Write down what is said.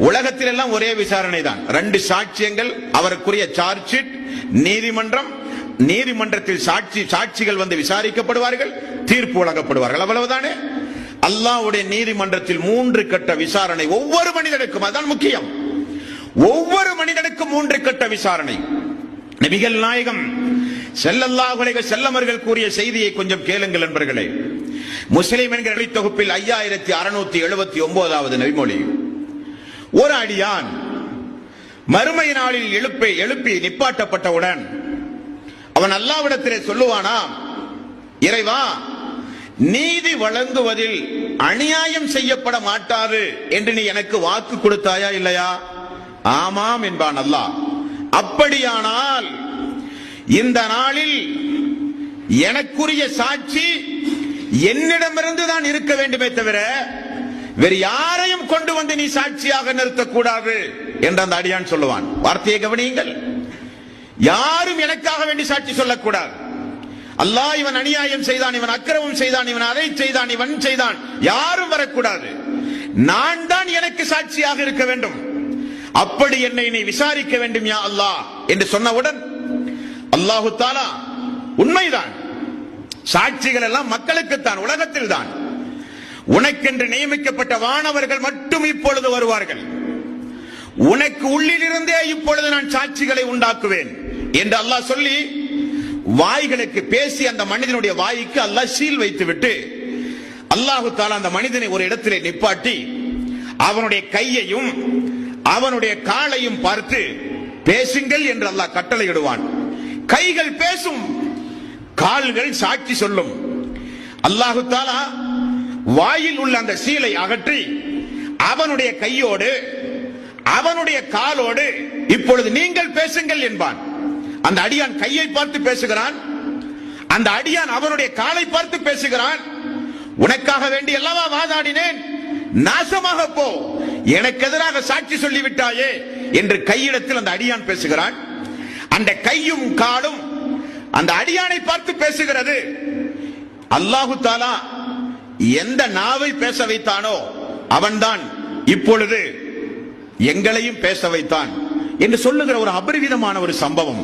உலகத்தில் எல்லாம் ஒரே விசாரணை தான். 2 சாட்சியங்கள், அவருக்குரிய சார்ஜ் ஷீட், நீதிமன்றம், நீதிமன்றத்தில் சாட்சிகள் வந்து விசாரிக்கப்படுவார்கள், தீர்ப்பு வழங்கப்படுவார்கள், அவ்வளவுதானே. அல்லாஹ்வுடைய நீதிமன்றத்தில் 3 கட்ட விசாரணை ஒவ்வொரு மனிதனுக்கும். அதான் முக்கியம். ஒவ்வொரு மனிதனுக்கும் 3 கட்ட விசாரணை. நபிகள் நாயகம் ஸல்லல்லாஹு அலைஹி வஸல்லம் அவர்கள் கூறிய செய்தியை கொஞ்சம் கேளுங்கள் நண்பர்களே. முஸ்லிம் என்கிற தொகுப்பில் 5679வது நபிமொழி. ஒரு அடியான் மறுமை நாளில் எழுப்பி நிப்பாட்டப்பட்டவுடன் அவன் அல்லாஹ்விடத்திலே சொல்லுவானா, இறைவா, நீதி வழங்குவதில் அநியாயம் செய்யப்பட மாட்டாது என்று நீ எனக்கு வாக்கு கொடுத்தாயா இல்லையா? ஆமாம் என்பான் அல்லாஹ். அப்படியானால் இந்த நாளில் எனக்குரிய சாட்சி என்னிடமிருந்து தான் இருக்க வேண்டுமே தவிர வேறு யாரையும் கொண்டு வந்து நீ சாட்சியாக நிறுத்தக்கூடாது என்று அந்த அடியான் சொல்லுவான். வார்த்தையை கவனியுங்கள். யாரும் எனக்காக வேண்டி சாட்சி சொல்லக்கூடாது. அல்லாஹ் இவன் அநியாயம் செய்தான், இவன் அக்கிரமம் செய்தான், இவன் அதை செய்தான், இவன் செய்தான், யாரும் வரக்கூடாது. நான் தான் எனக்கு சாட்சியாக இருக்க வேண்டும். அப்படி என்னை நீ விசாரிக்க வேண்டும் யா அல்லாஹ் என்று சொன்னவுடன் அல்லாஹு தஆலா, உண்மைதான், சாட்சிகள் எல்லாம் மக்களுக்குத்தான், உலகத்தில் தான். உனக்கென்று நியமிக்கப்பட்ட வானவர்கள் மட்டும் இப்பொழுது வருவார்கள். உனக்கு உள்ளிலிருந்தே இப்பொழுது நான் சாட்சிகளை உண்டாக்குவேன் என்று அல்லாஹ் சொல்லி வாய்களுக்கு பேசி அந்த மனிதனுடைய வாய்க்கு அல்லாஹ் சீல் வைத்து விட்டு அல்லாஹு தஆலா அந்த மனிதனை ஒரு இடத்திலே நிப்பாட்டி அவனுடைய கையையும் அவனுடைய காலையும் பார்த்து பேசுங்கள் என்று அல்லாஹ் கட்டளையிடுவான். கைகள் பேசும், கால்கள் சாட்சி சொல்லும். அல்லாஹு தஆலா வாயில் உள்ள அந்த சீலை அகற்றி அவனுடைய கையோடு அவனுடைய காலோடு இப்பொழுது நீங்கள் பேசுங்கள் என்பான். அந்த அடியான் கையை பார்த்து பேசுகிறான், அந்த அடியான் அவனுடைய காலை பார்த்து பேசுகிறான். உனக்காக வேண்டி அல்லவா வாதாடினேன், நாசமாக போ, எனக்கு எதிராக சாட்சி சொல்லிவிட்டாயே என்று கையிடத்தில் அந்த அடியான் பேசுகிறான். அந்த கையும் காலும் அந்த அடியானை பார்த்து பேசுகிறது. அல்லாஹு தஆலா எந்த நாவை பேச வைத்தானோ அவன்தான் இப்பொழுது எங்களையும் பேச வைத்தான் என்று சொல்லுகிற ஒரு அபரிவிதமான ஒரு சம்பவம்.